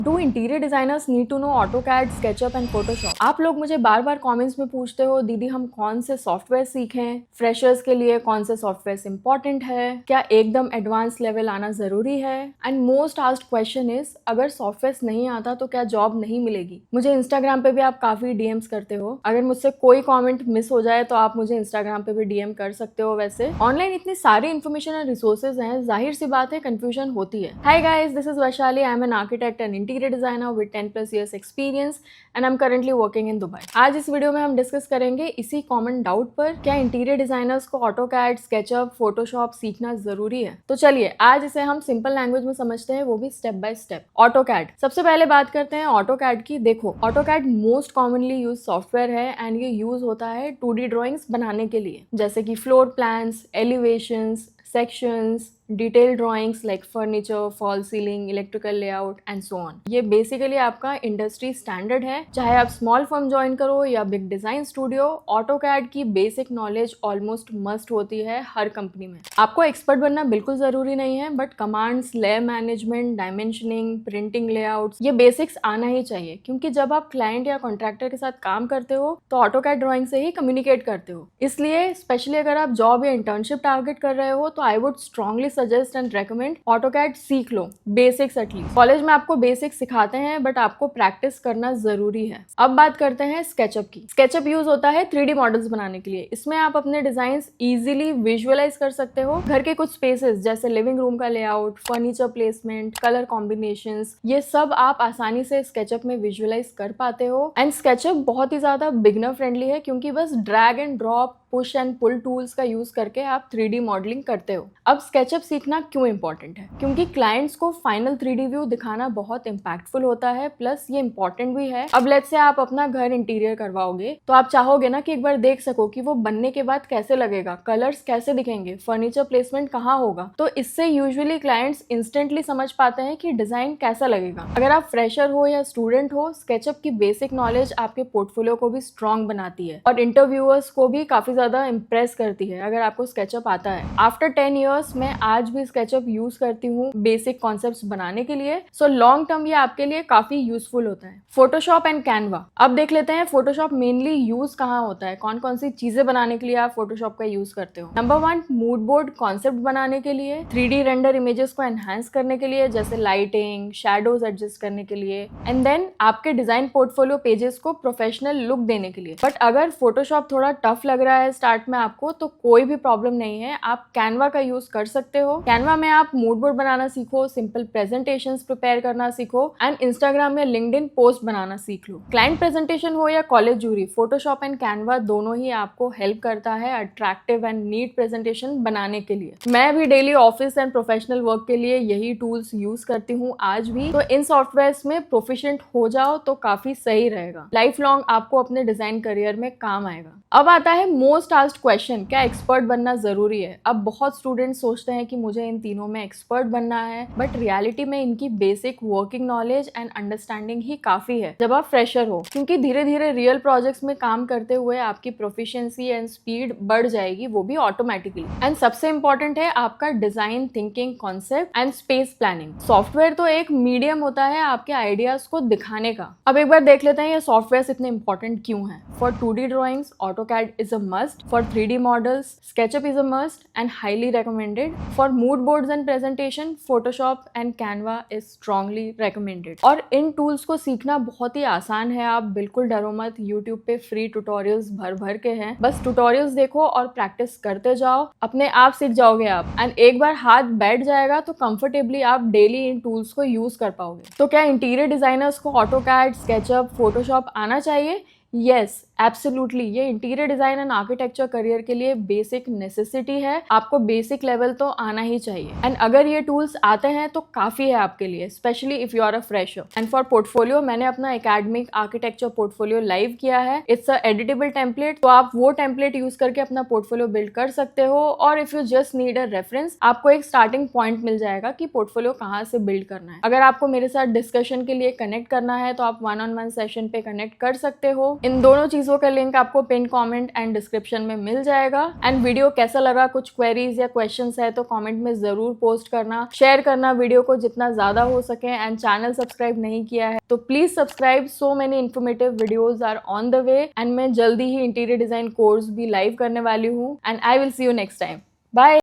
Do interior designers need to know AutoCAD, SketchUp and Photoshop? आप लोग मुझे बार बार comments में पूछते हो, दीदी हम कौन से सॉफ्टवेयर सीखें, फ्रेशर्स के लिए कौन से सॉफ्टवेयर इंपॉर्टेंट है, क्या एकदम एडवांस लेवल आना जरूरी है? And most asked question is, अगर सॉफ्टवेयर नहीं आता तो क्या जॉब नहीं मिलेगी? मुझे इंस्टाग्राम पे भी आप काफी डीएम्स करते हो। अगर मुझसे कोई कॉमेंट मिस हो जाए तो आप मुझे इंस्टाग्राम पे भी डीएम कर सकते हो। वैसे ऑनलाइन इतनी सारी इन्फॉर्मेशन एंड रिसोर्सेज हैं, जाहिर सी बात है कंफ्यूजन होती है। Hi guys, this is Vaishali. I am an architect and interior designer with 10+ years experience and I am currently working in Dubai. आज इस वीडियो में हम डिस्कस करेंगे इसी कॉमन डाउट पर, क्या इंटीरियर डिजाइनर्स को ऑटोकैड, स्केचअप, फोटोशॉप सीखना जरूरी है? तो चलिए आज इसे हम सिंपल लैंग्वेज में समझते हैं, वो भी स्टेप बाय स्टेप। ऑटोकैड, सबसे पहले बात करते हैं ऑटोकैड की। देखो, AutoCAD most commonly use software है एंड ये यूज होता है 2D ड्रॉइंग्स बनाने के लिए, जैसे कि floor plans, elevations, sections, detail drawings like furniture, fall ceiling, electrical layout and so on. ये बेसिकली आपका इंडस्ट्री स्टैंडर्ड है। चाहे आप स्मॉल फर्म ज्वाइन करो या बिग डिजाइन स्टूडियो, ऑटोकैड की बेसिक नॉलेज ऑलमोस्ट मस्ट होती है हर कंपनी में। आपको एक्सपर्ट बनना बिल्कुल जरूरी नहीं है, but commands, layer management, dimensioning, printing layouts, ये बेसिक्स आना ही चाहिए, क्योंकि जब आप क्लाइंट या कॉन्ट्रैक्टर के साथ काम करते हो तो ऑटोकैड ड्राइंग से ही कम्युनिकेट करते हो। इसलिए स्पेशली अगर आप जॉब या इंटर्नशिप टारगेट कर रहे हो तो I would strongly suggest and recommend AutoCAD सीख लो, बेसिक्स एटलीस्ट। कॉलेज में आपको बेसिक्स सिखाते हैं, बट आपको प्रैक्टिस करना जरूरी है। अब बात करते हैं स्केचअप की। स्केचअप यूज होता है 3D मॉडल्स बनाने के लिए। इसमें आप अपने डिजाइन इजीली विजुअलाइज कर सकते हो। घर के कुछ स्पेसेस जैसे लिविंग रूम का layout, furniture placement, colour combinations, ये सब आप आसानी से स्केचअप में विजुअलाइज कर पाते हो। एंड स्केचअप बहुत ही ज्यादा बिगनर फ्रेंडली है, क्योंकि बस drag and drop, push and pull tools का यूज करके आप 3D मॉडलिंग करते हो। अब स्केचअप सीखना क्यों इंपॉर्टेंट है? क्योंकि क्लाइंट्स को फाइनल 3D व्यू दिखाना बहुत इंपैक्टफुल होता है, प्लस ये इंपॉर्टेंट भी है। अब लेट्स से आप अपना घर इंटीरियर करवाओगे तो आप चाहोगे ना कि एक बार देख सको कि वो बनने के बाद कैसे लगेगा, कलर्स कैसे दिखेंगे, फर्नीचर प्लेसमेंट कहाँ होगा। तो इससे यूजुअली क्लाइंट्स इंस्टेंटली समझ पाते हैं कि डिजाइन कैसा लगेगा। अगर आप फ्रेशर हो या स्टूडेंट हो, स्केचअप की बेसिक नॉलेज आपके पोर्टफोलियो को भी स्ट्रॉन्ग बनाती है और इंटरव्यूअर्स को भी काफी ज्यादा इंप्रेस करती है अगर आपको स्केचअप आता है। आफ्टर 10 years मैं आज भी स्केचअप यूज करती हूँ बेसिक कॉन्सेप्ट्स बनाने के लिए। सो लॉन्ग टर्म ये आपके लिए काफी यूजफुल होता है। फोटोशॉप एंड कैनवा, अब देख लेते हैं फोटोशॉप मेनली यूज कहाँ होता है, कौन कौन सी चीजें बनाने के लिए आप फोटोशॉप का यूज करते हो। नंबर 1, मूड बोर्ड कॉन्सेप्ट बनाने के लिए, 3D रेंडर इमेजेस को एनहांस करने के लिए, जैसे लाइटिंग, शैडोज एडजस्ट करने के लिए, एंड देन आपके डिजाइन पोर्टफोलियो पेजेस को प्रोफेशनल लुक देने के लिए। बट अगर फोटोशॉप थोड़ा टफ लग रहा है स्टार्ट में आपको, तो कोई भी प्रॉब्लम नहीं है, आप कैनवा का यूज कर सकते हो। कैनवा में आप मूड बोर्ड बनाना सीखो, सिंपल प्रेजेंटेशंस प्रिपेयर करना सीखो एंड इंस्टाग्राम में लिंक्डइन पोस्ट बनाना सीख लो। क्लाइंट प्रेजेंटेशन हो या college jury, Photoshop and Canva दोनों ही आपको हेल्प करता है अट्रैक्टिव एंड नीट प्रेजेंटेशन बनाने के लिए। मैं भी daily office and professional work के लिए यही टूल्स यूज करती हूँ आज भी। तो इन सॉफ्टवेयर में प्रोफिशिएंट हो जाओ तो काफी सही रहेगा, लाइफ लॉन्ग आपको अपने डिजाइन करियर में काम आएगा। अब आता है मोस्ट आस्क्ड क्वेश्चन, क्या एक्सपर्ट बनना जरूरी है? अब बहुत स्टूडेंट्स सोचते हैं कि मुझे इन तीनों में एक्सपर्ट बनना है, बट रियलिटी में इनकी basic working knowledge and understanding ही काफी है जब आप फ्रेशर हो, क्योंकि धीरे धीरे रियल प्रोजेक्ट्स में काम करते हुए आपकी प्रोफिशिएंसी एंड स्पीड बढ़ जाएगी, वो भी ऑटोमेटिकली। एंड सबसे इंपॉर्टेंट है आपका design thinking, concept and space planning. Software तो एक मीडियम होता है आपके आइडियाज को दिखाने का। अब एक बार देख लेते हैं ये सॉफ्टवेयर इतने इंपॉर्टेंट क्यों है। For 2D drawings, AutoCAD is a must. For 3D models, SketchUp is a must and highly recommended. For mood boards and presentation, Photoshop and Canva is strongly recommended. और इन टूल्स को सीखना बहुत ही आसान है, आप बिल्कुल डरो मत। YouTube पे फ्री ट्यूटोरियल्स भर भर के हैं, बस ट्यूटोरियल्स देखो और प्रैक्टिस करते जाओ, अपने आप सीख जाओगे आप। एंड एक बार हाथ बैठ जाएगा तो कंफर्टेबली आप डेली इन टूल्स को यूज कर पाओगे। तो क्या इंटीरियर डिजाइनर्स को ऑटोकैड, स्केचअप, फोटोशॉप आना चाहिए? Yes, absolutely. ये interior design and architecture career के लिए बेसिक नेसेसिटी है, आपको बेसिक लेवल तो आना ही चाहिए। एंड अगर ये टूल्स आते हैं तो काफी है आपके लिए, specially if you are a fresher. And for portfolio, मैंने अपना एकेडमिक आर्किटेक्चर पोर्टफोलियो लाइव किया है। इट्स अ एडिटेबल टेम्पलेट, तो आप वो टेम्पलेट यूज करके अपना पोर्टफोलियो बिल्ड कर सकते हो। और if you just need a reference, आपको एक स्टार्टिंग पॉइंट मिल जाएगा कि पोर्टफोलियो कहाँ से बिल्ड करना है। अगर आपको मेरे साथ डिस्कशन के लिए कनेक्ट करना है तो आप 1-on-1 सेशन पे कनेक्ट कर सकते हो। इन दोनों चीज़ों का लिंक आपको पिन कमेंट एंड डिस्क्रिप्शन में मिल जाएगा। एंड वीडियो कैसा लगा, कुछ क्वेरीज या क्वेश्चंस है तो कमेंट में ज़रूर पोस्ट करना, शेयर करना वीडियो को जितना ज़्यादा हो सके। एंड चैनल सब्सक्राइब नहीं किया है तो please subscribe, so many informative videos are on the way. And मैं जल्दी ही इंटीरियर डिज़ाइन कोर्स भी लाइव करने वाली हूँ। And I will see you next time. Bye.